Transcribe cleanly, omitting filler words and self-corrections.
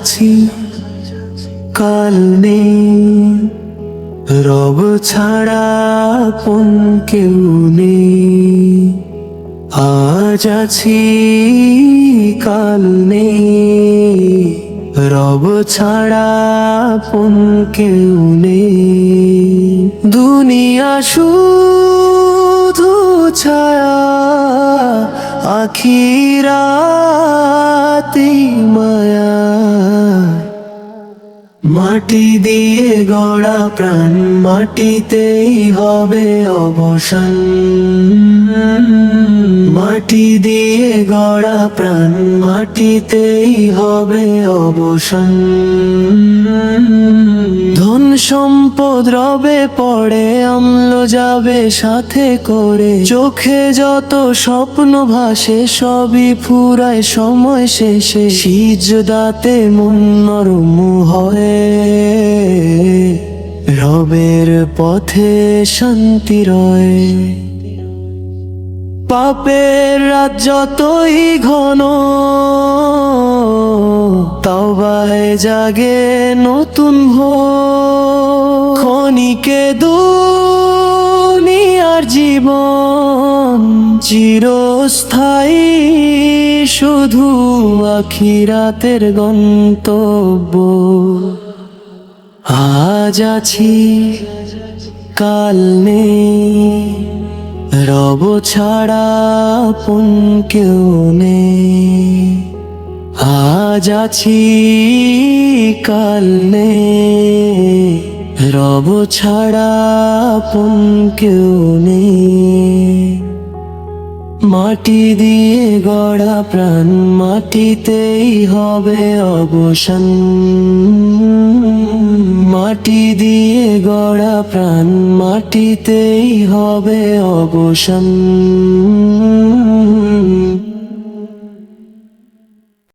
আছি কাল নেই, রব ছাড়া আপন কেউ নেই। আজ আছি কাল নেই, রব ছাড়া আপন কেউ নেই। দুনিয়া শুধু ছায়া, আখিরাতি মায়া। মাটি দিয়ে গড়া প্রাণ মাটিতেই হবে অবসান। মাটি দিয়ে গড়া প্রাণ মাটিতেই হবে অবসান। ধন সম্পদ রবে পড়ে, অম্ল যাবে সাথে করে। চোখে যত স্বপ্ন ভাসে সবই ফুরায় সময় শেষে। সিজদাতে মন নরম হয়, রবের পথে শান্তি রয়। পাপের রাত যতই ঘন, তওবায় জাগে নতুন ভোর। ক্ষণিকে দুনিয়ার জীবন চিরস্থায়ী, শুধু আখিরাতের গন্তব্য। আজ আছি কাল নেই, রব ছাড়া আপন কেউ নেই। আজ আছি কাল নেই, রব ছাড়া আপন কেউ নেই। মাটি দিয়ে গড়া প্রাণ মাটিতেই হবে অবসান। মাটি দিয়ে গড়া প্রাণ মাটিতেই হবে অবসান।